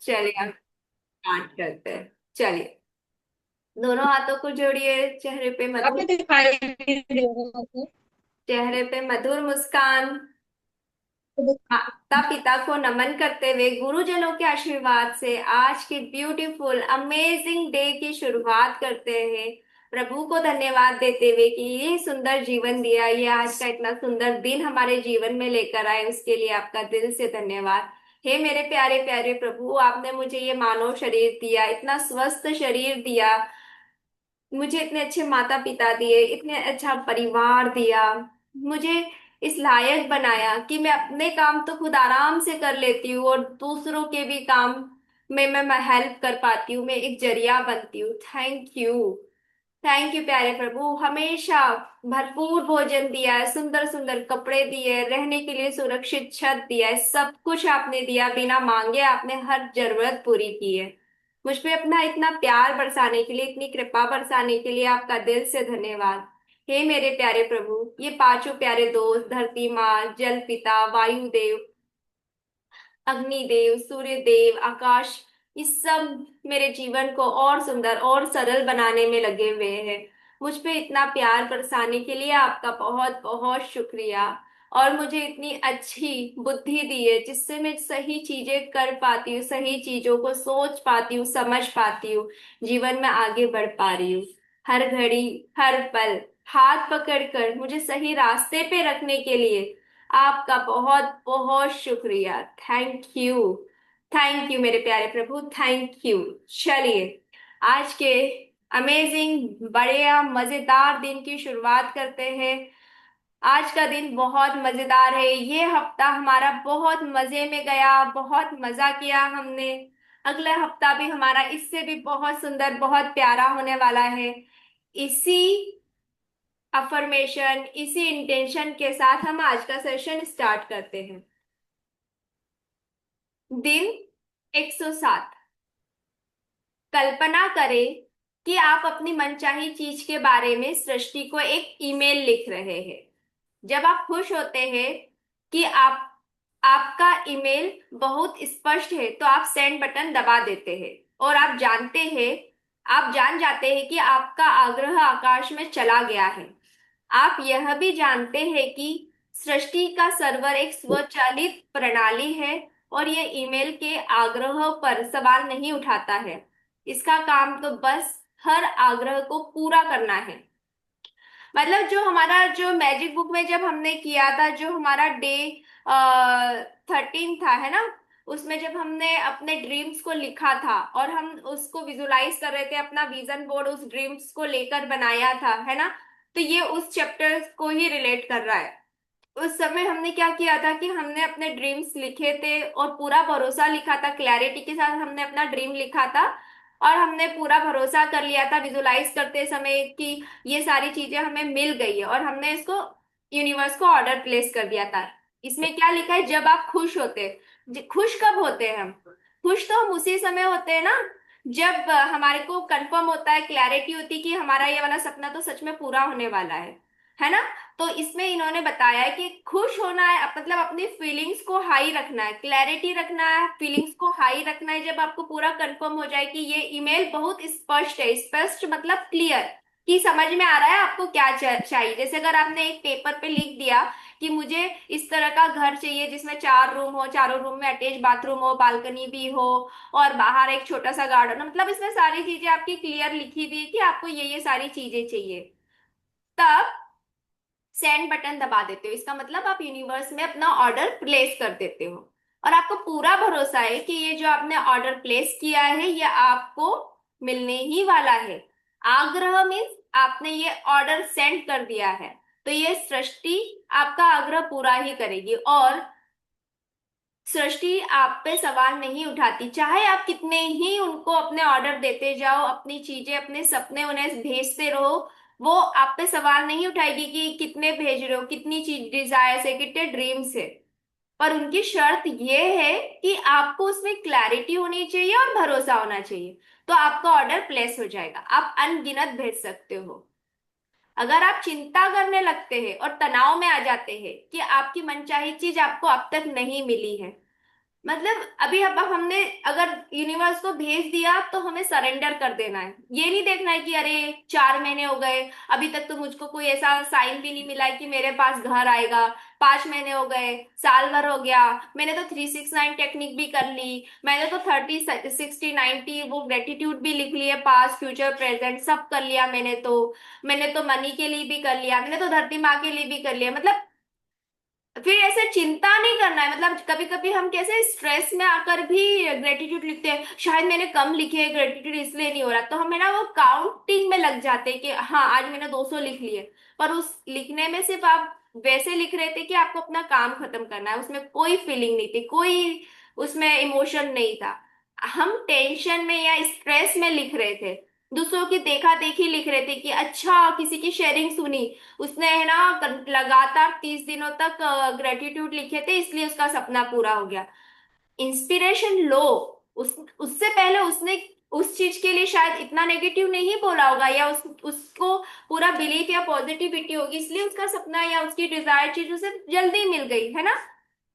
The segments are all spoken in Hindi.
चलिए अब स्टार्ट करते हैं। चलिए, दोनों हाथों को जोड़िए, आपको दिखाई नहीं दे रहा है। चेहरे पे मधुर मुस्कान, माता पिता को नमन करते हुए गुरुजनों के आशीर्वाद से आज के ब्यूटीफुल अमेजिंग डे की शुरुआत करते हैं। प्रभु को धन्यवाद देते हुए कि ये सुंदर जीवन दिया, ये आज का इतना सुंदर दिन हमारे जीवन में लेकर आए, उसके लिए आपका दिल से धन्यवाद। हे मेरे प्यारे प्यारे प्रभु, आपने मुझे ये मानव शरीर दिया, इतना स्वस्थ शरीर दिया, मुझे इतने अच्छे माता पिता दिए, इतने अच्छा परिवार दिया, मुझे इस लायक बनाया कि मैं अपने काम तो खुद आराम से कर लेती हूँ और दूसरों के भी काम में मैं हेल्प कर पाती हूँ, मैं एक जरिया बनती हूँ। Thank you. थैंक यू प्यारे प्रभु, हमेशा भरपूर भोजन दिया है, सुंदर सुंदर कपड़े दिए, रहने के लिए सुरक्षित छत दिया है, सब कुछ आपने दिया, बिना मांगे आपने हर जरूरत पूरी की है। मुझ पे अपना इतना प्यार बरसाने के लिए, इतनी कृपा बरसाने के लिए आपका दिल से धन्यवाद। हे मेरे प्यारे प्रभु, ये पांचों प्यारे दोस्त, धरती माँ, जल पिता, वायु देव, अग्निदेव, सूर्य देव, आकाश, इस सब मेरे जीवन को और सुंदर और सरल बनाने में लगे हुए हैं। मुझ पे इतना प्यार बरसाने के लिए आपका बहुत बहुत शुक्रिया। और मुझे इतनी अच्छी बुद्धि दी है जिससे मैं सही चीजें कर पाती हूँ, सही चीजों को सोच पाती हूँ, समझ पाती हूँ, जीवन में आगे बढ़ पा रही हूँ। हर घड़ी, हर पल हाथ पकड़कर मुझे सही रास्ते पे रखने के लिए आपका बहुत बहुत शुक्रिया। Thank you. थैंक यू मेरे प्यारे प्रभु, थैंक यू। चलिए, आज के अमेजिंग बढ़िया मजेदार दिन की शुरुआत करते हैं। आज का दिन बहुत मजेदार है, ये हफ्ता हमारा बहुत मजे में गया, बहुत मजा किया हमने। अगला हफ्ता भी हमारा इससे भी बहुत सुंदर, बहुत प्यारा होने वाला है। इसी अफर्मेशन, इसी इंटेंशन के साथ हम आज का सेशन स्टार्ट करते हैं। दिन 107। कल्पना करें कि आप अपनी मनचाही चीज के बारे में सृष्टि को एक ईमेल लिख रहे हैं। जब आप खुश होते हैं कि आपका ईमेल बहुत स्पष्ट है तो आप सेंड बटन दबा देते हैं, और आप जान जाते हैं कि आपका आग्रह आकाश में चला गया है। आप यह भी जानते हैं कि सृष्टि का सर्वर एक स्वचालित प्रणाली है और यह ईमेल के आग्रह पर सवाल नहीं उठाता है। इसका काम तो बस हर आग्रह को पूरा करना है। मतलब जो हमारा जो मैजिक बुक में जब हमने किया था, जो हमारा डे 13 था, है ना, उसमें जब हमने अपने ड्रीम्स को लिखा था और हम उसको विजुलाइज कर रहे थे, अपना विजन बोर्ड उस ड्रीम्स को लेकर बनाया था, है ना, तो ये उस चैप्टर को ही रिलेट कर रहा है। उस समय हमने क्या किया था कि हमने अपने ड्रीम्स लिखे थे और पूरा भरोसा लिखा था, क्लैरिटी के साथ हमने अपना ड्रीम लिखा था, और हमने पूरा भरोसा कर लिया था विजुलाइज करते समय कि ये सारी चीजें हमें मिल गई है, और हमने इसको यूनिवर्स को ऑर्डर प्लेस कर दिया था। इसमें क्या लिखा है, जब आप खुश होते, खुश कब होते हैं हम? खुश तो हम उसी समय होते हैं ना, जब हमारे को कंफर्म होता है, क्लैरिटी होती है कि हमारा ये वाला सपना तो सच में पूरा होने वाला है ना। तो इसमें इन्होंने बताया है कि खुश होना है मतलब अपनी फीलिंग्स को हाई रखना है, क्लैरिटी रखना है, फीलिंग्स को हाई रखना है। जब आपको पूरा कंफर्म हो जाए कि ये ईमेल बहुत स्पष्ट है, स्पष्ट मतलब क्लियर, कि समझ में आ रहा है आपको क्या चाहिए। जैसे अगर आपने एक पेपर पे लिख दिया कि मुझे इस तरह का घर चाहिए जिसमें 4 रूम हो, चारों रूम में अटैच बाथरूम हो, बालकनी भी हो, और बाहर एक छोटा सा गार्डन हो, मतलब इसमें सारी चीजें आपकी क्लियर लिखी थी कि आपको ये सारी चीजें चाहिए, तब सेंड बटन दबा देते हो। इसका मतलब आप यूनिवर्स में अपना ऑर्डर प्लेस कर देते हो, और आपको पूरा भरोसा है कि ये जो आपने ऑर्डर प्लेस किया है ये आपको मिलने ही वाला है। आग्रह मीन्स आपने ये ऑर्डर सेंड कर दिया है, तो ये सृष्टि आपका आग्रह पूरा ही करेगी। और सृष्टि आप पे सवाल नहीं उठाती, चाहे आप कितने ही उनको अपने ऑर्डर देते जाओ, अपनी चीजें, अपने सपने उन्हें भेजते रहो, वो आप पे सवाल नहीं उठाएगी कि कितने भेज रहे हो, कितनी चीज डिजायर्स है, कितने ड्रीम्स है। पर उनकी शर्त ये है कि आपको उसमें क्लैरिटी होनी चाहिए और भरोसा होना चाहिए, तो आपका ऑर्डर प्लेस हो जाएगा। आप अनगिनत भेज सकते हो। अगर आप चिंता करने लगते हैं और तनाव में आ जाते हैं कि आपकी मनचाही चीज आपको अब तक नहीं मिली है, मतलब अभी अब हमने अगर यूनिवर्स को भेज दिया तो हमें सरेंडर कर देना है। ये नहीं देखना है कि अरे 4 महीने हो गए, अभी तक तो मुझको कोई ऐसा साइन भी नहीं मिला है कि मेरे पास घर आएगा। 5 महीने हो गए, साल भर हो गया, मैंने तो 369 टेक्निक भी कर ली, मैंने तो 30 60 90 वो ग्रेटिट्यूड भी लिख लिए, पास्ट फ्यूचर प्रेजेंट सब कर लिया मैंने तो मनी के लिए भी कर लिया, मैंने तो धरती माँ के लिए भी कर लिया। मतलब फिर ऐसे चिंता नहीं करना है। मतलब कभी कभी हम कैसे स्ट्रेस में आकर भी ग्रेटिट्यूड लिखते हैं, शायद मैंने कम लिखे हैं ग्रेटिट्यूड इसलिए नहीं हो रहा, तो हमें ना वो काउंटिंग में लग जाते हैं कि हाँ आज मैंने 200 लिख लिए। पर उस लिखने में सिर्फ आप वैसे लिख रहे थे कि आपको अपना काम खत्म करना है, उसमें कोई फीलिंग नहीं थी, कोई उसमें इमोशन नहीं था। हम टेंशन में या स्ट्रेस में लिख रहे थे, दूसरों की देखा देखी लिख रहे थे कि अच्छा किसी की शेयरिंग सुनी, उसने है ना लगातार 30 दिनों तक ग्रेटिट्यूड लिखे थे इसलिए उसका सपना पूरा हो गया। इंस्पिरेशन लो, उससे पहले उसने उस चीज के लिए शायद इतना नेगेटिव नहीं बोला होगा, या उसको पूरा बिलीफ या पॉजिटिविटी होगी इसलिए उसका सपना या उसकी डिजायर चीज उसे जल्दी मिल गई है ना।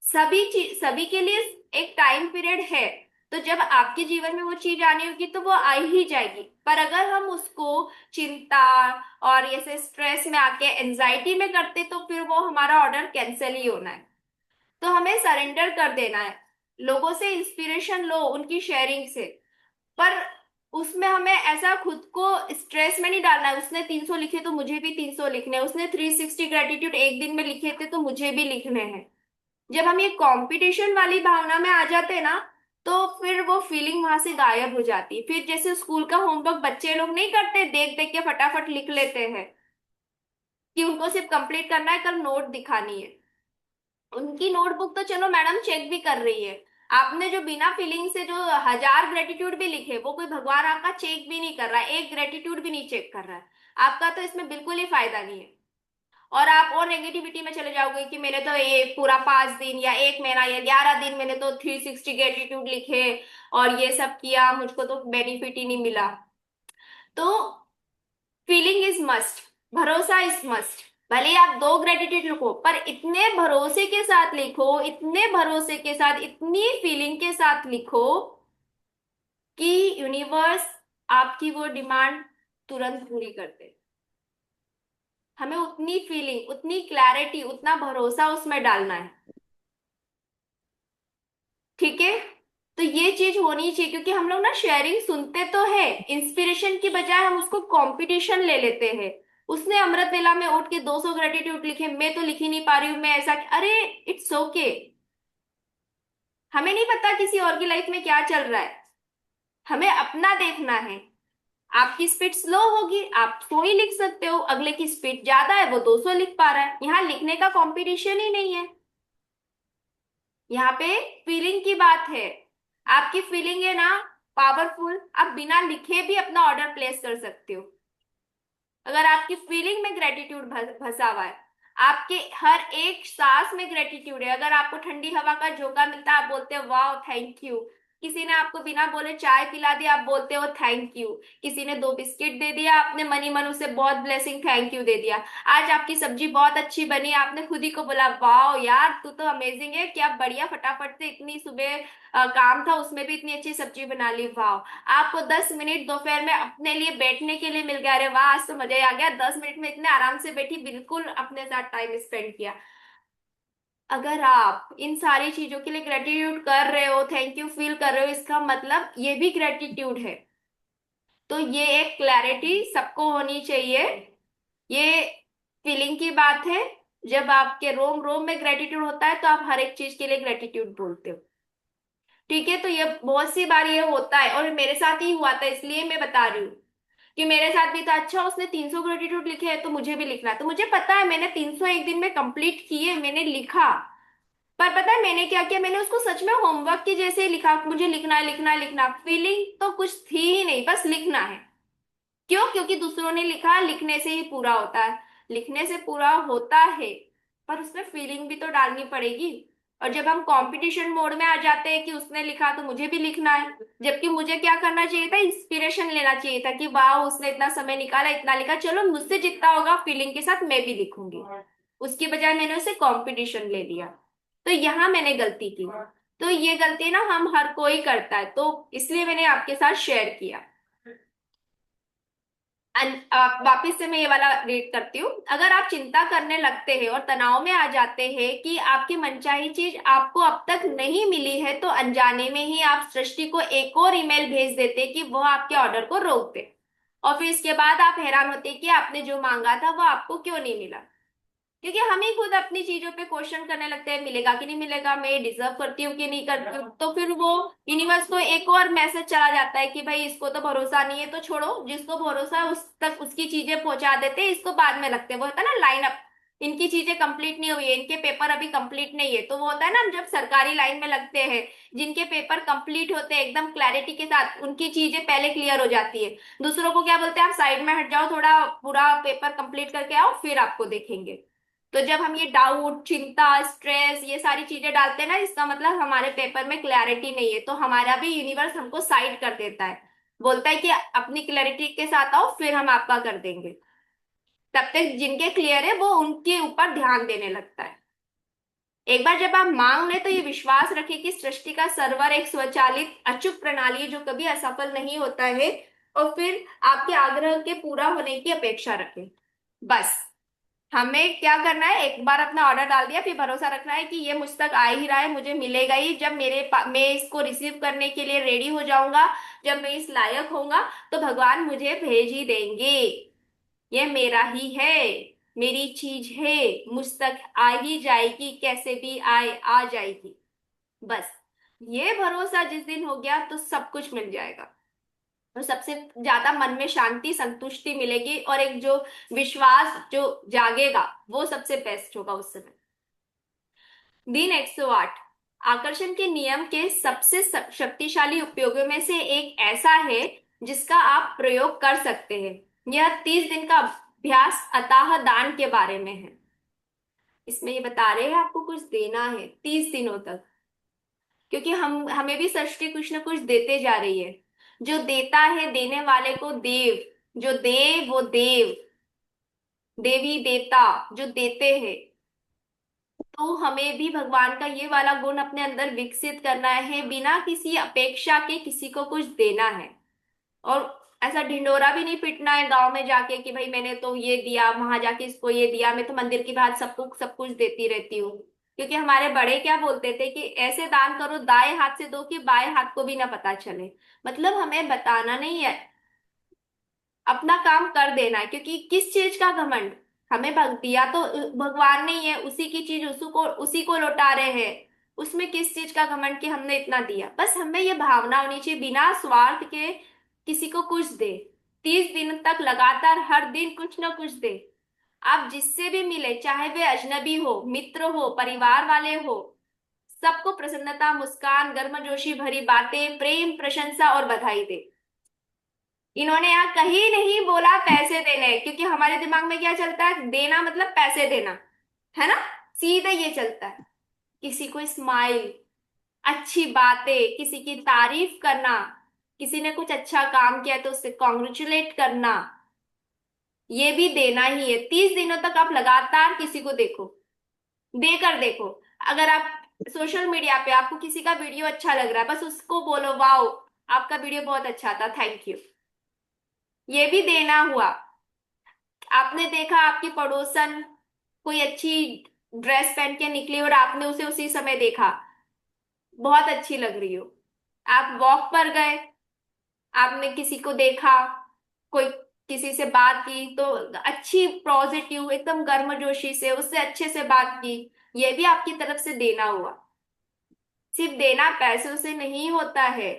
सभी चीज सभी के लिए एक टाइम पीरियड है, तो जब आपके जीवन में वो चीज आनी होगी तो वो आ ही जाएगी। पर अगर हम उसको चिंता और ऐसे स्ट्रेस में आके एंजाइटी में करते तो फिर वो हमारा ऑर्डर कैंसिल ही होना है। तो हमें सरेंडर कर देना है, लोगों से इंस्पिरेशन लो उनकी शेयरिंग से। पर उसमें हमें ऐसा खुद को स्ट्रेस में नहीं डालना है, उसने 300 लिखे तो मुझे भी 300 लिखने हैं, उसने 360 ग्रेटिट्यूड एक दिन में लिखे थे तो मुझे भी लिखने हैं। जब हम ये कंपटीशन वाली भावना में आ जाते हैं ना, तो फिर वो फीलिंग वहां से गायब हो जाती है। फिर जैसे स्कूल का होमवर्क बच्चे लोग नहीं करते, देख देख के फटाफट लिख लेते हैं कि उनको सिर्फ कंप्लीट करना है, कल नोट दिखानी है। उनकी नोटबुक तो चलो मैडम चेक भी कर रही है, आपने जो बिना फीलिंग से जो 1000 ग्रेटिट्यूड भी लिखे वो कोई भगवान आपका चेक भी नहीं कर रहा है, एक ग्रेटिट्यूड भी नहीं चेक कर रहा है। आपका तो इसमें बिल्कुल ही फायदा नहीं है। और आप और नेगेटिविटी में चले जाओगे कि मैंने तो ये पूरा 5 दिन या एक महीना या 11 दिन मैंने तो 360 ग्रेटिट्यूड लिखे और ये सब किया, मुझको तो बेनिफिट ही नहीं मिला। तो फीलिंग इज मस्ट, भरोसा इज मस्ट। भले ही आप 2 ग्रेटिट्यूड लिखो पर इतने भरोसे के साथ लिखो, इतने भरोसे के साथ, इतनी फीलिंग के साथ लिखो कि यूनिवर्स आपकी वो डिमांड तुरंत पूरी कर दे। हमें उतनी फीलिंग, उतनी क्लैरिटी, उतना भरोसा उसमें डालना है। ठीक है, तो ये चीज होनी चाहिए, क्योंकि हम लोग ना शेयरिंग सुनते तो है, इंस्पिरेशन की बजाय हम उसको कंपटीशन ले लेते हैं। उसने अमृत वेला में उठ के 200 ग्रेटिट्यूड लिखे, मैं तो लिख ही नहीं पा रही हूँ, मैं ऐसा, अरे इट्स ओके। हमें नहीं पता किसी और की लाइफ में क्या चल रहा है, हमें अपना देखना है। आपकी स्पीड स्लो होगी, आप 100 ही लिख सकते हो, अगले की स्पीड ज्यादा है वो 200 लिख पा रहा है, यहाँ लिखने का कंपटीशन ही नहीं है। यहाँ पे फीलिंग की बात है। आपकी फीलिंग है ना पावरफुल, आप बिना लिखे भी अपना ऑर्डर प्लेस कर सकते हो। अगर आपकी फीलिंग में ग्रेटिट्यूड भसा हुआ है, आपके हर एक सांस में ग्रेटिट्यूड है, अगर आपको ठंडी हवा का झोंका मिलता है आप बोलते हो वाह थैंक यू। किसी ने आपको बिना बोले चाय पिला दिया आप बोलते हो थैंक यू। किसी ने 2 बिस्किट दे दिया आपने मनी मन उसे बहुत ब्लेसिंग थैंक यू दे दिया। आज आपकी सब्जी बहुत अच्छी बनी, आपने खुद ही को बोला वाह यार तू तो अमेजिंग है, क्या बढ़िया, फटाफट से इतनी सुबह काम था उसमें भी इतनी अच्छी सब्जी बना ली, वाह। आपको 10 मिनट दोपहर में अपने लिए बैठने के लिए मिल गया, अरे वाह आज तो मजा ही आ गया, 10 मिनट में इतने आराम से बैठी, बिल्कुल अपने साथ टाइम स्पेंड किया। अगर आप इन सारी चीजों के लिए ग्रेटिट्यूड कर रहे हो, थैंक यू फील कर रहे हो, इसका मतलब ये भी ग्रेटिट्यूड है। तो ये एक क्लैरिटी सबको होनी चाहिए। ये फीलिंग की बात है, जब आपके रोम रोम में ग्रेटिट्यूड होता है तो आप हर एक चीज के लिए ग्रेटिट्यूड बोलते हो। ठीक है, तो ये बहुत सी बार ये होता है और मेरे साथ ही हुआ था इसलिए मैं बता रही हूँ कि मेरे साथ भी था। अच्छा उसने 300 ग्रेटिट्यूड लिखे हैं तो मुझे भी लिखना है, तो मुझे पता है मैंने 300 एक दिन में कंप्लीट किए, मैंने लिखा। पर पता है मैंने क्या किया, मैंने उसको सच में होमवर्क की जैसे ही लिखा, मुझे लिखना है लिखना है लिखना, फीलिंग तो कुछ थी ही नहीं, बस लिखना है। क्यों? क्योंकि दूसरों ने लिखा, लिखने से ही पूरा होता है, लिखने से पूरा होता है, पर उसमें फीलिंग भी तो डालनी पड़ेगी। और जब हम कंपटीशन मोड में आ जाते हैं कि उसने लिखा तो मुझे भी लिखना है, जबकि मुझे क्या करना चाहिए था, इंस्पिरेशन लेना चाहिए था कि वाह उसने इतना समय निकाला, इतना लिखा, चलो मुझसे जितना होगा फीलिंग के साथ मैं भी लिखूंगी। उसकी बजाय मैंने उसे कंपटीशन ले लिया, तो यहाँ मैंने गलती की। तो ये गलती ना हम हर कोई करता है, तो इसलिए मैंने आपके साथ शेयर किया। वापिस से मैं ये वाला रीड करती हूँ। अगर आप चिंता करने लगते हैं और तनाव में आ जाते हैं कि आपकी मनचाही चीज आपको अब तक नहीं मिली है, तो अनजाने में ही आप सृष्टि को एक और ईमेल भेज देते कि वो आपके ऑर्डर को रोक दे। और फिर इसके बाद आप हैरान होते कि आपने जो मांगा था वो आपको क्यों नहीं मिला। क्योंकि हम ही खुद अपनी चीजों पे क्वेश्चन करने लगते हैं, मिलेगा कि नहीं मिलेगा, मैं डिजर्व करती हूँ कि नहीं करती हूँ, तो फिर वो यूनिवर्स को एक और मैसेज चला जाता है कि भाई इसको तो भरोसा नहीं है, तो छोड़ो, जिसको भरोसा है उस तक उसकी चीजें पहुंचा देते हैं, इसको बाद में लगते हैं। वो होता है ना लाइन अप, इनकी चीजें कंप्लीट नहीं हुई है, इनके पेपर अभी कंप्लीट नहीं है, तो वो होता है ना हम जब सरकारी लाइन में लगते हैं, जिनके पेपर कंप्लीट होते हैं एकदम क्लैरिटी के साथ, उनकी चीजें पहले क्लियर हो जाती है। दूसरों को क्या बोलते हैं, आप साइड में हट जाओ, थोड़ा पूरा पेपर कंप्लीट करके आओ, फिर आपको देखेंगे। तो जब हम ये डाउट, चिंता, स्ट्रेस, ये सारी चीजें डालते हैं ना, इसका मतलब हमारे पेपर में क्लैरिटी नहीं है, तो हमारा भी यूनिवर्स हमको साइड कर देता है, बोलता है कि अपनी क्लैरिटी के साथ आओ, फिर हम आपका कर देंगे। तब तक जिनके क्लियर है वो उनके ऊपर ध्यान देने लगता है। एक बार जब आप मांग ले तो ये विश्वास रखें कि सृष्टि का सर्वर एक स्वचालित अचूक प्रणाली है जो कभी असफल नहीं होता है, और फिर आपके आग्रह के पूरा होने की अपेक्षा रखें। बस हमें क्या करना है, एक बार अपना ऑर्डर डाल दिया, फिर भरोसा रखना है कि ये मुझ तक आ ही रहा है, मुझे मिलेगा ही। जब मैं इसको रिसीव करने के लिए रेडी हो जाऊंगा, जब मैं इस लायक होऊंगा, तो भगवान मुझे भेज ही देंगे। ये मेरा ही है, मेरी चीज है, मुझ तक आ ही जाएगी, कैसे भी आए आ जाएगी। बस ये भरोसा जिस दिन हो गया तो सब कुछ मिल जाएगा, और सबसे ज्यादा मन में शांति, संतुष्टि मिलेगी, और एक जो विश्वास जो जागेगा वो सबसे बेस्ट होगा उस समय। दिन 108 आकर्षण के नियम के सबसे शक्तिशाली उपयोगों में से एक ऐसा है जिसका आप प्रयोग कर सकते हैं। यह 30 दिन का अभ्यास अताह दान के बारे में है। इसमें ये बता रहे हैं आपको कुछ देना है 30 दिनों तक, क्योंकि हम हमें भी सृष्टि कुछ ना कुछ देते जा रही है। जो देता है देने वाले को देव, जो दे वो देव, देवी देवता जो देते हैं। तो हमें भी भगवान का ये वाला गुण अपने अंदर विकसित करना है, बिना किसी अपेक्षा के किसी को कुछ देना है। और ऐसा ढिंडोरा भी नहीं पीटना है गांव में जाके कि भाई मैंने तो ये दिया, वहां जाके इसको ये दिया, मैं तो मंदिर की बाहर सबको सब कुछ देती रहती हूँ। क्योंकि हमारे बड़े क्या बोलते थे कि ऐसे दान करो, दाएं हाथ से दो कि बाएं हाथ को भी ना पता चले। मतलब हमें बताना नहीं है, अपना काम कर देना है। क्योंकि किस चीज का घमंड, हमें दिया तो भगवान नहीं है, उसी की चीज उसी को लौटा रहे हैं। उसमें किस चीज का घमंड कि हमने इतना दिया। बस हमें ये भावना होनी चाहिए, बिना स्वार्थ के किसी को कुछ दे। 30 दिन तक लगातार हर दिन कुछ ना कुछ दे। आप जिससे भी मिले, चाहे वे अजनबी हो, मित्र हो, परिवार वाले हो, सबको प्रसन्नता, मुस्कान, गर्मजोशी भरी बातें, प्रेम, प्रशंसा और बधाई दे। इन्होंने यहाँ कहीं नहीं बोला पैसे देने, क्योंकि हमारे दिमाग में क्या चलता है, देना मतलब पैसे देना, है ना, सीधे ये चलता है। किसी को स्माइल, अच्छी बातें, किसी की तारीफ करना, किसी ने कुछ अच्छा काम किया तो उससे कॉन्ग्रेचुलेट करना, ये भी देना ही है। 30 दिनों तक आप लगातार किसी को देखो, देकर देखो। अगर आप सोशल मीडिया पे आपको किसी का वीडियो अच्छा लग रहा है, बस उसको बोलो वाओ, आपका वीडियो बहुत अच्छा था, थैंक यू। ये भी देना हुआ। आपने देखा आपकी पड़ोसन कोई अच्छी ड्रेस पहन के निकली और आपने उसे उसी समय देखा, बहुत अच्छी लग रही हो, आप वॉक पर गए, आपने किसी को देखा, कोई किसी से बात की तो अच्छी पॉजिटिव एकदम गर्मजोशी से उससे अच्छे से बात की, ये भी आपकी तरफ से देना हुआ। सिर्फ देना पैसों से नहीं होता है,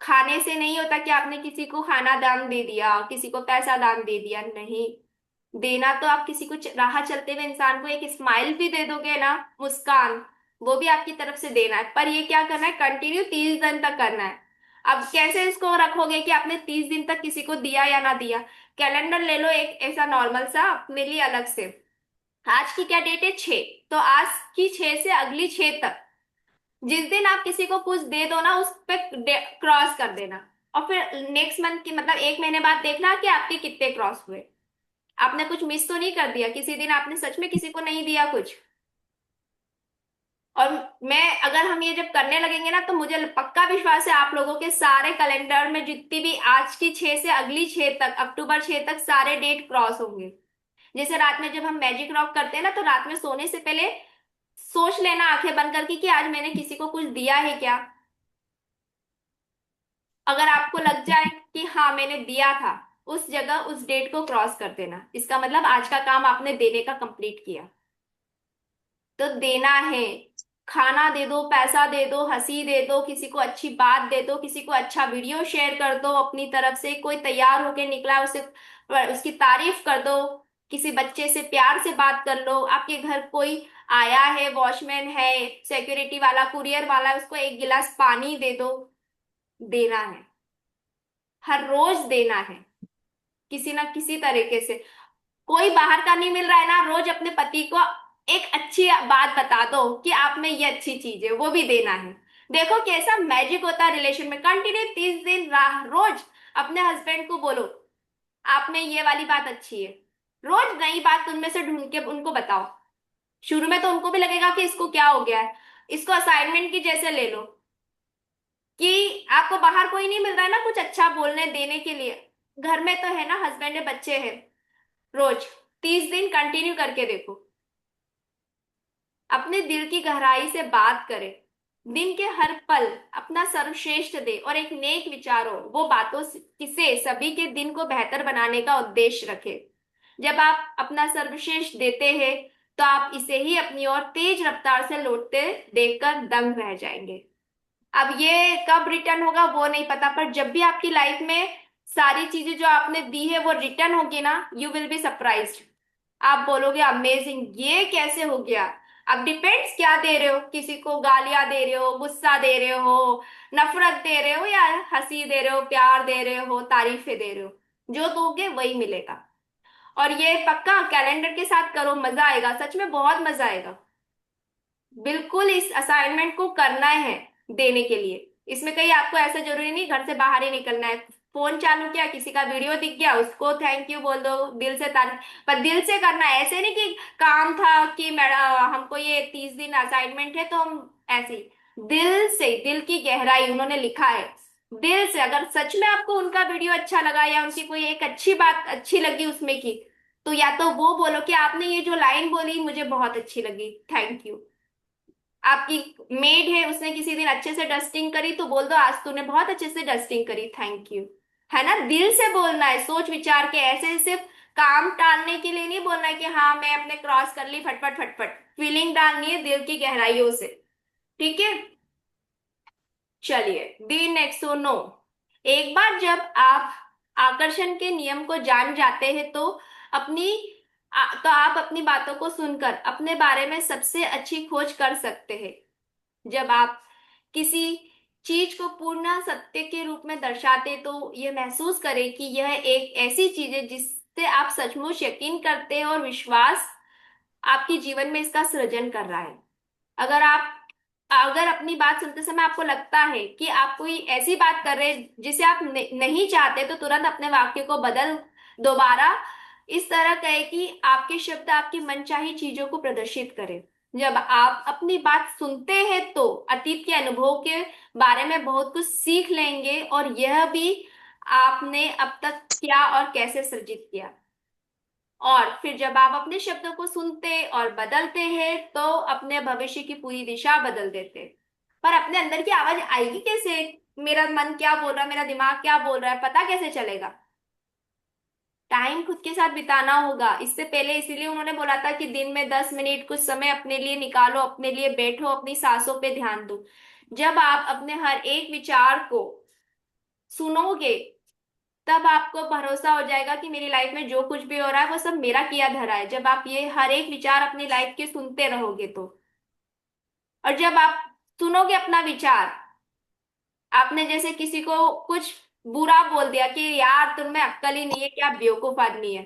खाने से नहीं होता कि आपने किसी को खाना दान दे दिया, किसी को पैसा दान दे दिया, नहीं। देना तो आप किसी को राह चलते हुए इंसान को एक स्माइल भी दे दोगे ना, मुस्कान, वो भी आपकी तरफ से देना है। पर ये क्या करना है, कंटिन्यू 30 दिन तक करना है। अब कैसे इसको रखोगे कि आपने 30 दिन तक किसी को दिया या ना दिया। कैलेंडर ले लो एक ऐसा नॉर्मल सा अपने लिए अलग से। आज की क्या डेट है, 6, तो आज की 6 से अगली 6 तक जिस दिन आप किसी को कुछ दे दो ना, उस पे क्रॉस कर देना। और फिर नेक्स्ट मंथ की मतलब 1 महीने बाद देखना कि आपके कितने क्रॉस हुए। आपने कुछ मिस तो नहीं कर दिया, किसी दिन आपने सच में किसी को नहीं दिया कुछ। और मैं, अगर हम ये जब करने लगेंगे ना, तो मुझे पक्का विश्वास है आप लोगों के सारे कैलेंडर में जितनी भी आज की 6 से अगली 6 तक, अक्टूबर 6 तक सारे डेट क्रॉस होंगे। जैसे रात में जब हम मैजिक रॉक करते हैं ना, तो रात में सोने से पहले सोच लेना आंखें बंद करके कि आज मैंने किसी को कुछ दिया है क्या। अगर आपको लग जाए कि हाँ मैंने दिया था, उस जगह उस डेट को क्रॉस कर देना, इसका मतलब आज का काम आपने देने का कंप्लीट किया। तो देना है, खाना दे दो, पैसा दे दो, हंसी दे दो, किसी को अच्छी बात दे दो, किसी को अच्छा वीडियो शेयर कर दो अपनी तरफ से, कोई तैयार होके निकला उसे उसकी तारीफ कर दो, किसी बच्चे से प्यार से बात कर लो, आपके घर कोई आया है, वॉचमैन है, सिक्योरिटी वाला, कुरियर वाला, उसको एक गिलास पानी दे दो। देना है, हर रोज देना है, किसी ना किसी तरीके से। कोई बाहर का नहीं मिल रहा है ना, रोज अपने पति को एक अच्छी बात बता दो कि आप में ये अच्छी चीज है, वो भी देना है। देखो कैसा मैजिक होता है रिलेशन में। कंटिन्यू 30 दिन रोज अपने हस्बैंड को बोलो आप में ये वाली बात अच्छी है। रोज नई बात उनमें से ढूंढ के उनको बताओ। शुरू में तो उनको भी लगेगा कि इसको क्या हो गया है। इसको असाइनमेंट की जैसे ले लो कि आपको बाहर कोई नहीं मिल रहा है ना कुछ अच्छा बोलने देने के लिए, घर में तो है ना, हस्बैंड है, बच्चे हैं। रोज 30 दिन कंटिन्यू करके देखो। अपने दिल की गहराई से बात करें। दिन के हर पल अपना सर्वश्रेष्ठ दे और एक नेक विचार हो, वो बातों से सभी के दिन को बेहतर बनाने का उद्देश्य रखे। जब आप अपना सर्वश्रेष्ठ देते हैं, तो आप इसे ही अपनी ओर तेज रफ्तार से लौटते देखकर दंग रह जाएंगे। अब ये कब रिटर्न होगा वो नहीं पता, पर जब भी आपकी लाइफ में सारी चीजें जो आपने दी है वो रिटर्न होगी ना, यू विल बी सरप्राइज्ड। आप बोलोगे अमेजिंग, ये कैसे हो गया। अब डिपेंड्स क्या दे रहे हो, किसी को गालियां दे रहे हो, गुस्सा दे रहे हो, नफरत दे रहे हो, या हंसी दे रहे हो, प्यार दे रहे हो, तारीफें दे रहे हो। जो दोगे वही मिलेगा। और ये पक्का कैलेंडर के साथ करो, मजा आएगा, सच में बहुत मजा आएगा। बिल्कुल इस असाइनमेंट को करना है देने के लिए। इसमें कहीं आपको ऐसा जरूरी नहीं घर से बाहर ही निकलना है। फोन चालू किया, किसी का वीडियो दिख गया, उसको थैंक यू बोल दो, दिल से तारीफ। पर दिल से करना है, ऐसे नहीं कि काम था कि मैडम हमको ये 30 दिन असाइनमेंट है तो हम ऐसे ही। दिल से, दिल की गहराई, उन्होंने लिखा है दिल से। अगर सच में आपको उनका वीडियो अच्छा लगा या उनकी कोई एक अच्छी बात अच्छी लगी उसमें की, तो या तो वो बोलो कि आपने ये जो लाइन बोली मुझे बहुत अच्छी लगी, थैंक यू। आपकी मेड है, उसने किसी दिन अच्छे से डस्टिंग करी, तो बोल दो आज तूने बहुत अच्छे से डस्टिंग करी, थैंक यू। है ना, दिल से बोलना है, सोच विचार के, ऐसे सिर्फ काम टालने के लिए नहीं बोलना है कि हाँ मैं अपने क्रॉस कर ली फटफट फटफट। फीलिंग डालनी है दिल की गहराइयों से। ठीक है, चलिए। The next no. एक बार जब आप आकर्षण के नियम को जान जाते हैं, तो अपनी तो आप अपनी बातों को सुनकर अपने बारे में सबसे अच्छी खोज कर सकते हैं। जब आप किसी चीज को पूर्ण सत्य के रूप में दर्शाते, तो यह महसूस करें कि यह एक ऐसी चीज है जिससे आप सचमुच यकीन करते हैं और विश्वास आपके जीवन में इसका सृजन कर रहा है। अगर आप, अगर अपनी बात सुनते समय आपको लगता है कि आप कोई ऐसी बात कर रहे हैं जिसे आप नहीं चाहते, तो तुरंत अपने वाक्य को बदल, दोबारा इस तरह कहे कि आपके शब्द आपकी मनचाही चीजों को प्रदर्शित करें। जब आप अपनी बात सुनते हैं, तो अतीत के अनुभव के बारे में बहुत कुछ सीख लेंगे, और यह भी आपने अब तक क्या और कैसे सृजित किया। और फिर जब आप अपने शब्दों को सुनते और बदलते हैं, तो अपने भविष्य की पूरी दिशा बदल देते हैं। पर अपने अंदर की आवाज आएगी कैसे, मेरा मन क्या बोल रहा है, मेरा दिमाग क्या बोल रहा है, पता कैसे चलेगा। टाइम खुद के साथ बिताना होगा। इससे पहले इसीलिए उन्होंने बोला था कि दिन में 10 मिनट कुछ समय अपने लिए निकालो, अपने लिए बैठो, अपनी सांसों पे ध्यान दो। जब आप अपने हर एक विचार को सुनोगे, तब आपको भरोसा हो जाएगा कि मेरी लाइफ में जो कुछ भी हो रहा है वो सब मेरा किया धरा है। जब आप ये हर एक विचार अपनी लाइफ के सुनते रहोगे तो, और जब आप सुनोगे अपना विचार, आपने जैसे किसी को कुछ बुरा बोल दिया कि यार तुम में अक्ल ही नहीं है, क्या बेवकूफ आदमी है।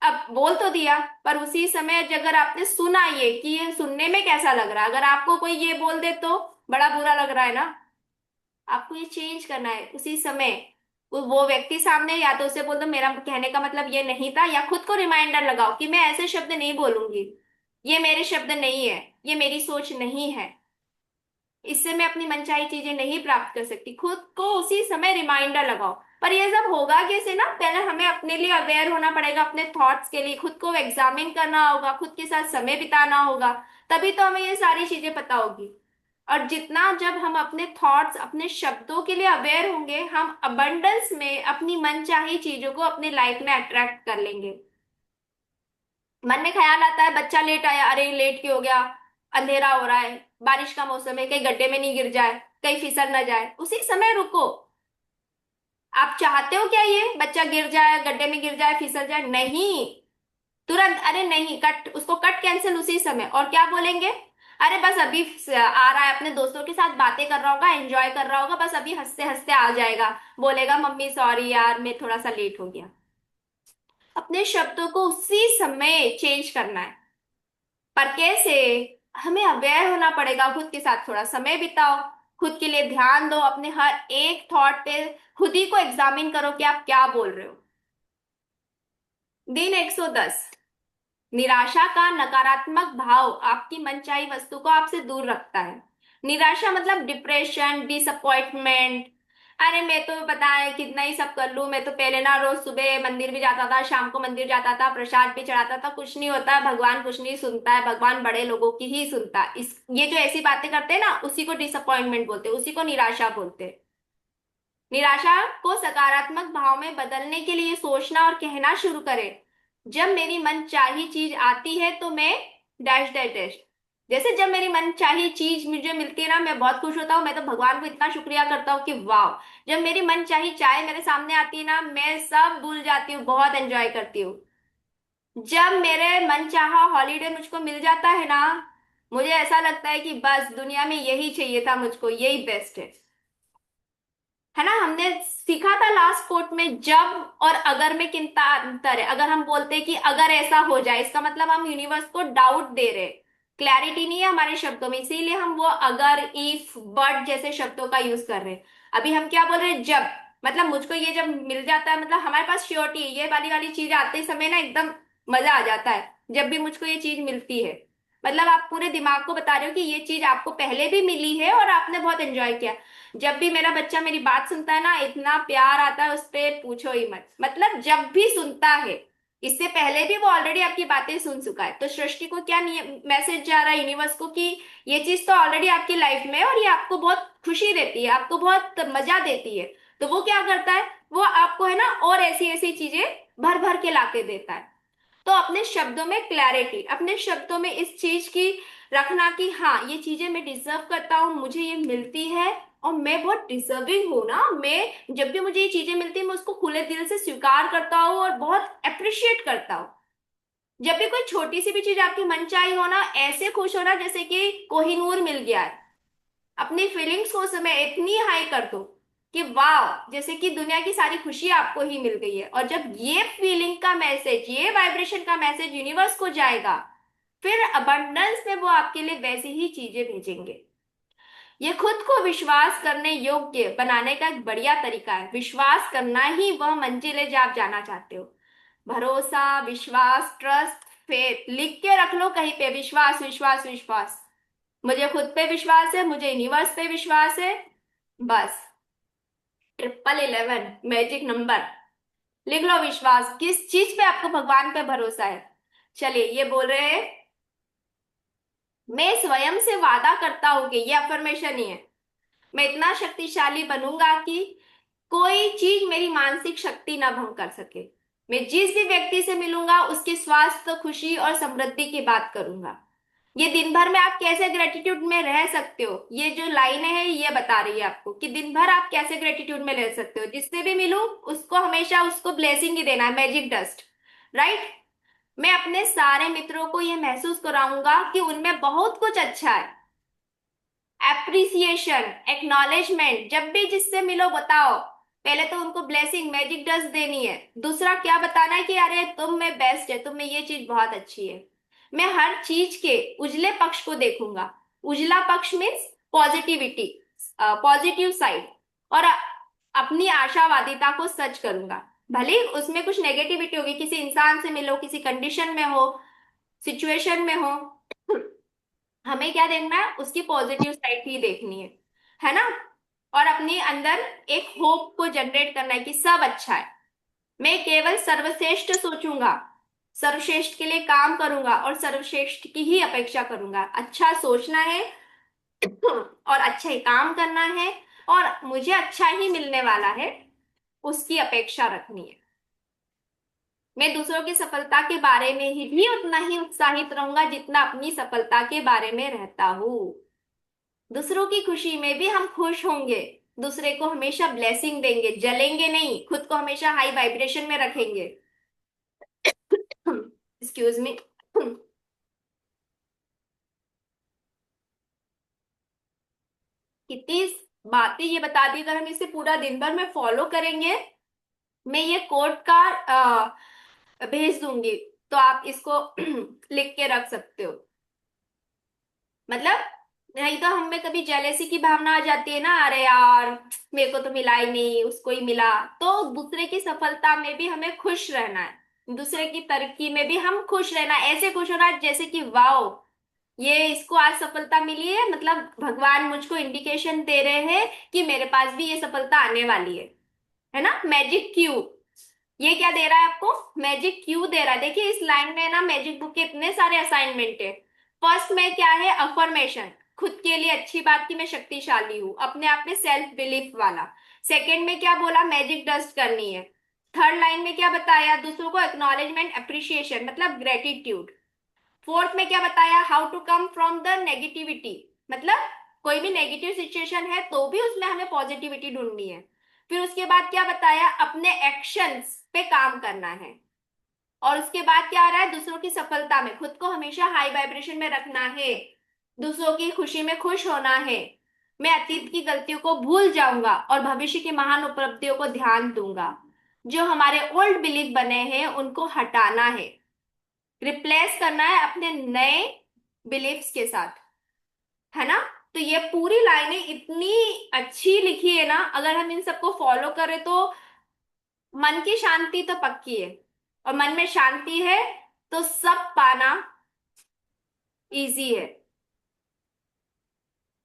अब बोल तो दिया, पर उसी समय अगर आपने सुना ये कि ये सुनने में कैसा लग रहा है, अगर आपको कोई ये बोल दे तो बड़ा बुरा लग रहा है ना, आपको ये चेंज करना है उसी समय। वो व्यक्ति सामने, या तो उसे बोल दो मेरा कहने का मतलब ये नहीं था, या खुद को रिमाइंडर लगाओ कि मैं ऐसे शब्द नहीं बोलूंगी, ये मेरे शब्द नहीं है। ये मेरी सोच नहीं है, इससे मैं अपनी मनचाही चीजें नहीं प्राप्त कर सकती। खुद को उसी समय रिमाइंडर लगाओ। पर ये सब होगा कैसे ना, पहले हमें अपने लिए अवेयर होना पड़ेगा, अपने थॉट्स के लिए खुद को एग्जामिन करना होगा, खुद के साथ समय बिताना होगा, तभी तो हमें ये सारी चीजें पता होगी। और जितना जब हम अपने थॉट्स, अपने शब्दों के लिए अवेयर होंगे, हम अबंडेंस में अपनी मनचाही चीजों को अपनी लाइफ में अट्रैक्ट कर लेंगे। मन में ख्याल आता है, बच्चा लेट आया, अरे लेट क्यों हो गया, अंधेरा हो रहा है, बारिश का मौसम है, कहीं गड्ढे में नहीं गिर जाए, कहीं फिसल ना जाए, उसी समय रुको। आप चाहते हो क्या ये बच्चा गिर जाए, गड्ढे में गिर जाए, फिसल जाए? नहीं, तुरंत अरे नहीं, कट, उसको कट, कैंसिल उसी समय। और क्या बोलेंगे? अरे बस अभी आ रहा है, अपने दोस्तों के साथ बातें कर रहा होगा, एंजॉय कर रहा होगा, बस अभी हंसते हंसते आ जाएगा, बोलेगा मम्मी सॉरी यार मैं थोड़ा सा लेट हो गया। अपने शब्दों को उसी समय चेंज करना है। पर कैसे? हमें अवेयर होना पड़ेगा, खुद के साथ थोड़ा समय बिताओ, खुद के लिए ध्यान दो, अपने हर एक थॉट पे खुद ही को एग्जामिन करो कि आप क्या बोल रहे हो। दिन 110। निराशा का नकारात्मक भाव आपकी मनचाही वस्तु को आपसे दूर रखता है। निराशा मतलब डिप्रेशन, डिसअपॉइंटमेंट। अरे मैं तो पता है कितना ही सब कर लूं, मैं तो पहले ना रोज सुबह मंदिर भी जाता था, शाम को मंदिर जाता था, प्रसाद भी चढ़ाता था, कुछ नहीं होता है, भगवान कुछ नहीं सुनता है, भगवान बड़े लोगों की ही सुनता है। इस ये जो ऐसी बातें करते हैं ना, उसी को डिसअपॉइंटमेंट बोलते हैं, उसी को निराशा बोलते हैं। निराशा को सकारात्मक भाव में बदलने के लिए सोचना और कहना शुरू करें, जब मेरी मन चाही चीज आती है तो मैं डैश डैश डैश। जैसे जब मेरी मन चाही चीज मुझे मिलती है ना, मैं बहुत खुश होता हूँ, मैं तो भगवान को इतना शुक्रिया करता हूँ कि वाह। जब मेरी मन चाही चाय मेरे सामने आती है ना, मैं सब भूल जाती हूँ, बहुत एंजॉय करती हूँ। जब मेरे मन चाहा हॉलीडे मुझको मिल जाता है ना, मुझे ऐसा लगता है कि बस दुनिया में यही चाहिए था मुझको, यही बेस्ट है ना। हमने सीखा था लास्ट कोट में, जब और अगर में कितना अंतर है। अगर हम बोलते हैं कि अगर ऐसा हो जाए, इसका मतलब हम यूनिवर्स को डाउट दे रहे, क्लैरिटी नहीं है हमारे शब्दों में, इसीलिए हम वो अगर, इफ, बट जैसे शब्दों का यूज कर रहे हैं। अभी हम क्या बोल रहे हैं? जब, मतलब मुझको ये जब मिल जाता है, मतलब हमारे पास श्योरिटी है, ये वाली वाली चीज आते समय ना एकदम मजा आ जाता है जब भी मुझको ये चीज मिलती है। मतलब आप पूरे दिमाग को बता रहे हो कि ये चीज आपको पहले भी मिली है और आपने बहुत एंजॉय किया। जब भी मेरा बच्चा मेरी बात सुनता है ना, इतना प्यार आता है उस पे, पूछो ही मत। मतलब जब भी सुनता है, इससे पहले भी वो ऑलरेडी आपकी बातें सुन चुका है। तो सृष्टि को क्या मैसेज जा रहा है यूनिवर्स को कि ये चीज तो ऑलरेडी आपकी लाइफ में है और ये आपको बहुत खुशी देती है, आपको बहुत मजा देती है। तो वो क्या करता है, वो आपको है ना और ऐसी ऐसी चीजें भर भर के लाके देता है। तो अपने शब्दों में क्लैरिटी, अपने शब्दों में इस चीज की रखना कि हाँ ये चीजें मैं डिजर्व करता हूँ, मुझे ये मिलती है और मैं बहुत डिजर्विंग हूँ ना। मैं जब भी मुझे ये चीजें मिलती है, मैं उसको खुले दिल से स्वीकार करता हूँ और बहुत अप्रिशिएट करता हूँ। जब भी कोई छोटी सी भी चीज आपकी मनचाही हो ना, ऐसे खुश होना जैसे कि कोहिनूर मिल गया है। अपनी फीलिंग्स को उस समय इतनी हाई कर दो कि वाह, जैसे कि दुनिया की सारी खुशी आपको ही मिल गई है। और जब ये फीलिंग का मैसेज, ये वाइब्रेशन का मैसेज यूनिवर्स को जाएगा, फिर अबंडेंस में वो आपके लिए वैसी ही चीजें भेजेंगे। ये खुद को विश्वास करने योग्य बनाने का एक बढ़िया तरीका है। विश्वास करना ही वह मंजिल है जहाँ आप जाना चाहते हो। भरोसा, विश्वास, ट्रस्ट, फेथ, लिख के रख लो कहीं पे, विश्वास विश्वास विश्वास। मुझे खुद पे विश्वास है, मुझे यूनिवर्स पे विश्वास है, बस। 1111 मैजिक नंबर, लिख लो विश्वास। किस चीज पे आपको भगवान पे भरोसा है? चलिए, ये बोल रहे हैं, मैं स्वयं से वादा करता हूं कि, ये अफर्मेशन ही है, मैं इतना शक्तिशाली बनूंगा कि कोई चीज मेरी मानसिक शक्ति ना भंग कर सके। मैं जिस भी व्यक्ति से मिलूंगा उसके स्वास्थ्य, खुशी और समृद्धि की बात करूंगा। ये दिन भर में आप कैसे ग्रेटिट्यूड में रह सकते हो, ये जो लाइनें हैं ये बता रही है आपको कि दिन भर आप कैसे ग्रेटिट्यूड में रह सकते हो। जिससे भी मिलूं उसको हमेशा उसको ब्लेसिंग ही देना है, मैजिक डस्ट, राइट। मैं अपने सारे मित्रों को ये महसूस कराऊंगा कि उनमें बहुत कुछ अच्छा है। एप्रिसिएशन, एक्नॉलेजमेंट, जब भी जिससे मिलो बताओ, पहले तो उनको ब्लेसिंग, मैजिक डस्ट देनी है। दूसरा क्या बताना है कि अरे तुम में बेस्ट है, तुम में ये चीज बहुत अच्छी है। मैं हर चीज के उजले पक्ष को देखूंगा। उजला पक्ष मीन्स पॉजिटिविटी, पॉजिटिव साइड। और अपनी आशावादिता को सच करूंगा। भले ही उसमें कुछ नेगेटिविटी होगी, किसी इंसान से मिलो, किसी कंडीशन में हो, सिचुएशन में हो, हमें क्या देखना है, उसकी पॉजिटिव साइड ही देखनी है ना। और अपने अंदर एक होप को जनरेट करना है कि सब अच्छा है। मैं केवल सर्वश्रेष्ठ सोचूंगा, सर्वश्रेष्ठ के लिए काम करूंगा और सर्वश्रेष्ठ की ही अपेक्षा करूंगा। अच्छा सोचना है और अच्छा ही काम करना है, और मुझे अच्छा ही मिलने वाला है, उसकी अपेक्षा रखनी है। मैं दूसरों की सफलता के बारे में ही भी उतना ही उत्साहित रहूंगा जितना अपनी सफलता के बारे में रहता हूँ। दूसरों की खुशी में भी हम खुश होंगे, दूसरे को हमेशा ब्लेसिंग देंगे, जलेंगे नहीं, खुद को हमेशा हाई वाइब्रेशन में रखेंगे। Excuse me. कितनी बातें ये बता दी, अगर हम इसे पूरा दिन भर में फॉलो करेंगे, मैं ये कोट का भेज दूंगी, तो आप इसको लिख के रख सकते हो। मतलब नहीं तो हमें कभी जेलेसी की भावना आ जाती है ना, अरे यार मेरे को तो मिला ही नहीं, उसको ही मिला। तो दूसरे की सफलता में भी हमें खुश रहना है, दूसरे की तरक्की में भी हम खुश रहना है। ऐसे खुश होना है जैसे कि वाओ, ये इसको आज सफलता मिली है, मतलब भगवान मुझको इंडिकेशन दे रहे हैं कि मेरे पास भी ये सफलता आने वाली है ना। मैजिक क्यू, ये क्या दे रहा है आपको, मैजिक क्यू दे रहा है। देखिए इस लाइन में ना मैजिक बुक के इतने सारे असाइनमेंट है। फर्स्ट में क्या है, अफर्मेशन, खुद के लिए अच्छी बात की मैं शक्तिशाली हूँ, अपने आप में सेल्फ बिलीफ वाला। सेकंड में क्या बोला, मैजिक डस्ट करनी है। थर्ड लाइन में क्या बताया, दूसरों को एक्नॉलेजमेंट अप्रिशिएशन मतलब ग्रेटिट्यूड। फोर्थ में क्या बताया, how to come from the negativity, मतलब कोई भी नेगेटिव सिचुएशन है तो भी उसमें हमें पॉजिटिविटी ढूंढनी है। फिर उसके बाद क्या बताया, अपने एक्शंस पे काम करना है। और उसके बाद क्या आ रहा है, दूसरों की सफलता में खुद को हमेशा हाई वाइब्रेशन में रखना है, दूसरों की खुशी में खुश होना है। मैं अतीत की गलतियों को भूल जाऊंगा और भविष्य की महान उपलब्धियों को ध्यान दूंगा। जो हमारे ओल्ड बिलीफ बने हैं उनको हटाना है, रिप्लेस करना है अपने नए बिलीफ्स के साथ, है ना। तो ये पूरी लाइनें इतनी अच्छी लिखी है ना, अगर हम इन सबको फॉलो करें तो मन की शांति तो पक्की है, और मन में शांति है तो सब पाना इजी है।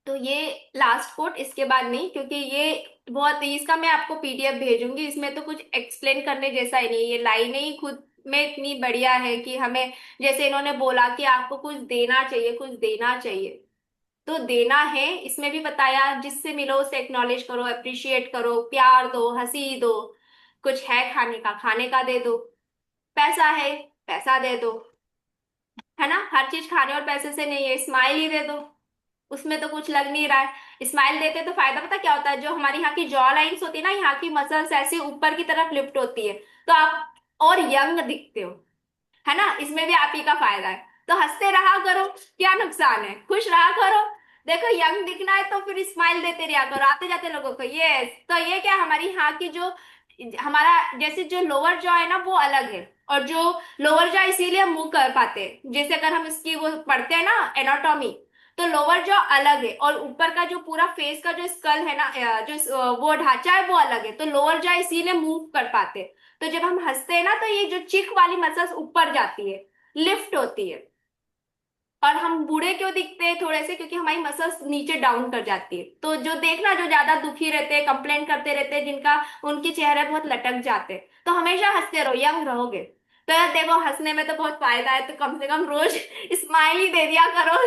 तो ये लास्ट कोट, इसके बाद नहीं, क्योंकि ये बहुत, इसका मैं आपको पीडीएफ भेजूंगी, इसमें तो कुछ एक्सप्लेन करने जैसा ही नहीं है, ये लाइनें ही खुद में इतनी बढ़िया है कि हमें, जैसे इन्होंने बोला कि आपको कुछ देना चाहिए, कुछ देना चाहिए, तो देना है। इसमें भी बताया जिससे मिलो उसे एक्नॉलेज करो, अप्रिशिएट करो, प्यार दो, हंसी दो, कुछ है खाने का, खाने का दे दो, पैसा है, पैसा दे दो, है ना। हर चीज खाने और पैसे से नहीं है, स्माइल ही दे दो, उसमें तो कुछ लग नहीं रहा है। स्माइल देते तो फायदा पता क्या होता है, जो हमारी यहाँ की जॉ लाइंस होती है ना, यहाँ की मसल्स ऐसे ऊपर की तरफ लिफ्ट होती है, तो आप और यंग दिखते हो, है ना। इसमें भी आप ही का फायदा है। तो हंसते रहा करो, क्या नुकसान है, खुश रहा करो। देखो यंग दिखना है तो फिर स्माइल देते रहा करो आते जाते लोगों को। ये तो ये क्या, हमारी यहाँ की जो, हमारा जैसे जो लोअर जॉ है ना वो अलग है, और जो लोअर जॉ इसीलिए हम मुंह कर पाते हैं, जैसे अगर हम इसकी वो पढ़ते हैं ना एनाटॉमी, तो लोअर जॉ अलग है और ऊपर का जो पूरा फेस का जो स्कल है ना, वो ढांचा है वो अलग है, तो लोअर जॉ इसीलिए मूव कर पाते हैं। तो जब हम हंसते हैं ना तो ये जो चिक वाली मसल्स ऊपर जाती है, लिफ्ट होती है। और हम बूढ़े क्यों दिखते हैं थोड़े से, क्योंकि हमारी मसल्स नीचे डाउन कर जाती है। तो जो देखना, जो ज्यादा दुखी रहते हैं, कंप्लेन करते रहते हैं, जिनका, उनके चेहरे बहुत लटक जाते हैं, तो हमेशा हंसते रहो, यंग रहोगे। तो यार देखो हंसने में तो बहुत फायदा है, तो कम से कम रोज स्माइल ही दे दिया करो।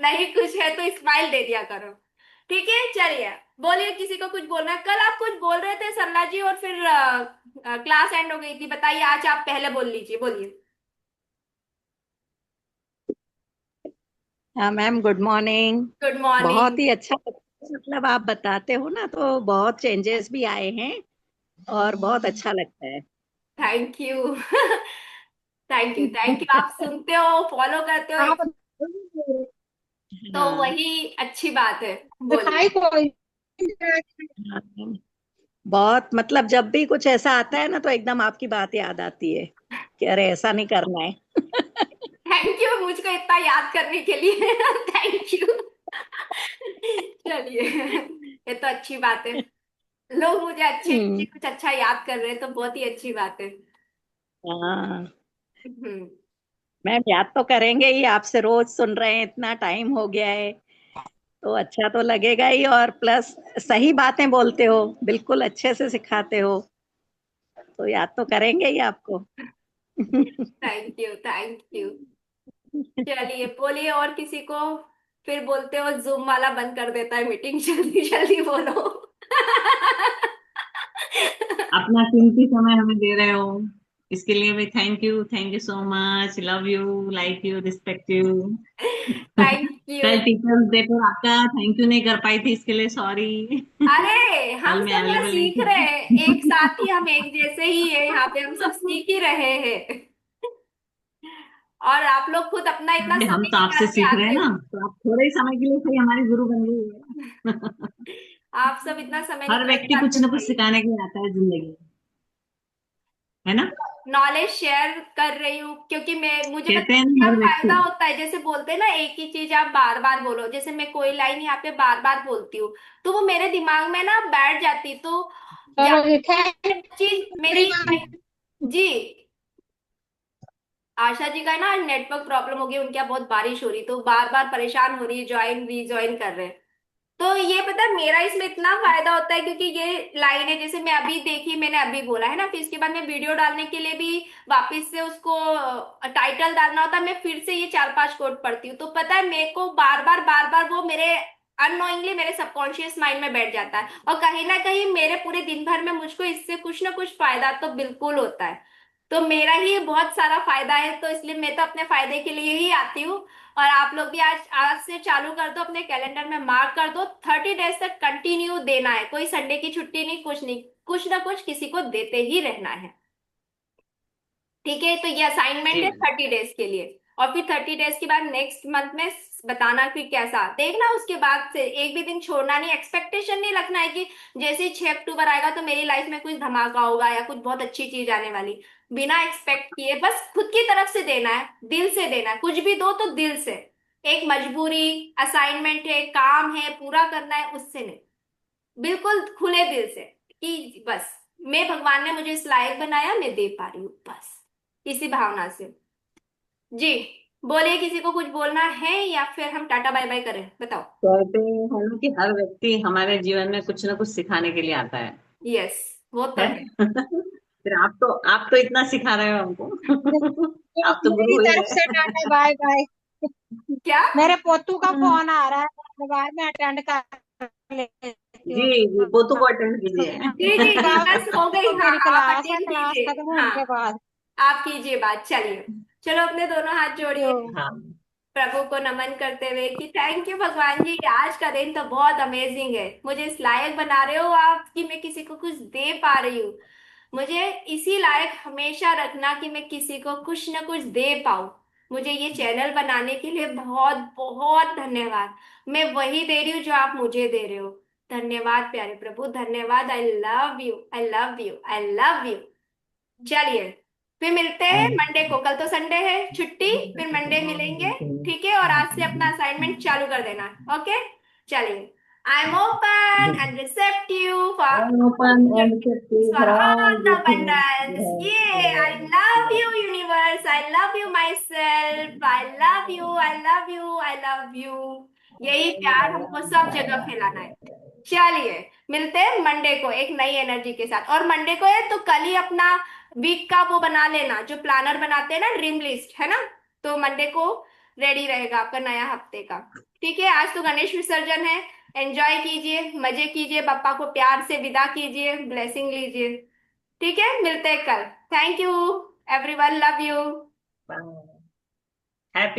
नहीं कुछ है तो स्माइल दे दिया करो। ठीक है, चलिए। बोलिए, किसी को कुछ बोलना है, कल आप कुछ बोल रहे थे सरला जी, और फिर क्लास एंड हो गई थी, बताइए आज आप पहले बोल लीजिए, बोलिए। हाँ ma'am, good morning. Good morning. बहुत ही अच्छा मतलब आप बताते हो ना, तो बहुत चेंजेस भी आए हैं और बहुत अच्छा लगता है। Thank you. Thank you, thank you, आप सुनते हो, फॉलो करते हो, आप तो हाँ वही अच्छी बात है। बोलिए। दिखाई कोई हाँ, बहुत मतलब जब भी कुछ ऐसा आता है ना तो एकदम आपकी बात याद आती है कि अरे ऐसा नहीं करना है। थैंक यू मुझको इतना याद करने के लिए। Thank you. चलिए, ये तो अच्छी बात है, लोग मुझे अच्छे अच्छे हम्म, कुछ अच्छा याद कर रहे हैं, तो बहुत ही अच्छी बात है। हाँ हम्म। मैम याद तो करेंगे ही, आपसे रोज सुन रहे हैं, इतना टाइम हो गया है तो अच्छा तो लगेगा ही। और प्लस सही बातें बोलते हो, बिल्कुल अच्छे से सिखाते हो, तो याद तो करेंगे ही आपको। Thank you, thank you. चलिए बोलिए और किसी को। फिर बोलते हो जूम वाला बंद कर देता है मीटिंग, जल्दी जल्दी बोलो। अपना कीमती समय हमें दे रहे हो, इसके लिए भी thank you so much, love you, like you, respect you. Thank you. कल टीचर्स डे पर आपका थैंक यू नहीं कर पाई थी, इसके लिए सॉरी। अरे हम कल मैं सब यहाँ अवेलेबल नहीं सीख रहे हैं, एक साथ ही हम एक जैसे ही है, यहाँ पे हम सब सीख ही रहे हैं। और आप लोग खुद अपना इतना थी। हम समय तो आपसे निकाल के सीख रहे हैं आते ना, हो। तो आप थोड़े ही समय के लिए सही हमारी गुरु बन गई है। आप सब इतना समय हर निकाल के व्यक्ति आते कुछ हो ना कुछ भाई। सिखाने के लिए आता है जिंदगी में, है ना। नॉलेज शेयर कर रही हूँ क्योंकि मैं मुझे पता कहते है हैं ना क्या हर फायदा व्यक्ति। होता है। जैसे बोलते हैं ना, एक ही चीज आप बार बार बोलो, जैसे मैं कोई लाइन यहाँ पे बार बार बोलती हूँ तो वो मेरे दिमाग में ना बैठ जाती, तो या चलो जी, थैंक चीज यू। मेरी। जी। आशा जी का ना नेटवर्क प्रॉब्लम हो गई, उनके यहाँ बहुत बारिश हो रही तो बार बार परेशान हो रही है, ज्वाइन रीज्वाइन कर रहे हैं। तो ये पता है मेरा इसमें इतना फायदा होता है क्योंकि ये लाइन है, जैसे मैं अभी देखी, मैंने अभी बोला है ना, फिर इसके बाद मैं वीडियो डालने के लिए भी वापस से उसको टाइटल डालना होता है, मैं फिर से ये 4-5 कोड पढ़ती हूँ, तो पता है मेरे को बार बार वो मेरे अननोइंगली मेरे सबकॉन्शियस माइंड में बैठ जाता है, और कहीं ना कहीं मेरे पूरे दिन भर में मुझको इससे कुछ ना कुछ फायदा तो बिल्कुल होता है। तो मेरा ही बहुत सारा फायदा है, तो इसलिए मैं तो अपने फायदे के लिए ही आती हूँ। और आप लोग भी आज आज से चालू कर दो, अपने कैलेंडर में मार्क कर दो, 30 डेज तक कंटिन्यू देना है, कोई संडे की छुट्टी नहीं, कुछ नहीं, कुछ ना कुछ किसी को देते ही रहना है। ठीक है, तो ये असाइनमेंट जी है मैम। 30 डेज के लिए। और फिर 30 डेज के बाद नेक्स्ट मंथ में बताना फिर कैसा देखना, उसके बाद से एक भी दिन छोड़ना नहीं, एक्सपेक्टेशन नहीं रखना है कि जैसे ही 6 अक्टूबर आएगा तो मेरी लाइफ में कुछ धमाका होगा या कुछ बहुत अच्छी चीज आने वाली। बिना एक्सपेक्ट किए बस खुद की तरफ से देना है, दिल से देना है, कुछ भी दो तो दिल से। एक मजबूरी, असाइनमेंट है, काम है, पूरा करना है, उससे नहीं, बिल्कुल खुले दिल से कि बस मैं, भगवान ने मुझे इस लायक बनाया, मैं दे पा रही हूँ, बस इसी भावना से। जी। बोलिए, किसी को कुछ बोलना है या फिर हम टाटा बाय बाय करें, बताओ। कहते हैं ना कि हर व्यक्ति हमारे जीवन में कुछ ना कुछ सिखाने के लिए आता यस, वो तो है। है। फिर आप तो इतना सिखा रहे हो हमको। आप तो गुरु मेरी हो ही तरफ से गए। Tata bye bye. क्या? मेरे पोतू का फोन आ रहा है, बाद में अटेंड कर लेती जी हूँ। जी, पोतू को अटेंड कीजिए। जी जी जी, बस हो गई, तो हाँ मेरी आप क्लास है, अटेंड क्लास कीजिए। खत्म हाँ, होने के बाद। आप कीजिए बात, चलिए। चलो अपने दोनों हाथ जोड़िए, क्यों? हाँ प्रभु को नमन करते हुए कि थैंक यू भगवान जी, आज का दिन तो बहुत अमेजिंग है, मुझे इस लायक बना रहे हो आप कि मैं किसी को कुछ दे पा रही हूँ। मुझे इसी लायक हमेशा रखना कि मैं किसी को कुछ ना कुछ दे पाऊँ। मुझे ये चैनल बनाने के लिए बहुत बहुत धन्यवाद। मैं वही दे रही हूँ जो आप मुझे दे रहे हो। धन्यवाद प्यारे प्रभु, धन्यवाद। I love you, I love you, I love you. चलिए, फिर मिलते हैं मंडे को, कल तो संडे है छुट्टी, फिर मंडे मिलेंगे। ठीक है, और आज से अपना असाइनमेंट चालू कर देना। ओके, चलिए। I am open and receptive I'm for open and receptive for for all all the good things. abundance. Yeah, I Yes, love yes. you, universe. I love you, myself. I love you. I love you. I love you. यही प्यार हमको सब जगह फैलाना है। चलिए, मिलते हैं मंडे को एक नई एनर्जी के साथ। और मंडे को है तो कल ही अपना वीक का वो बना लेना, जो प्लानर बनाते हैं ना, ड्रीम लिस्ट है ना, तो मंडे को रेडी रहेगा आपका नया हफ्ते का। ठीक है, आज तो गणेश विसर्जन है, एंजॉय कीजिए, मजे कीजिए, पापा को प्यार से विदा कीजिए, ब्लेसिंग लीजिए। ठीक है, मिलते हैं कल। Thank you everyone, love you. Bye. Happy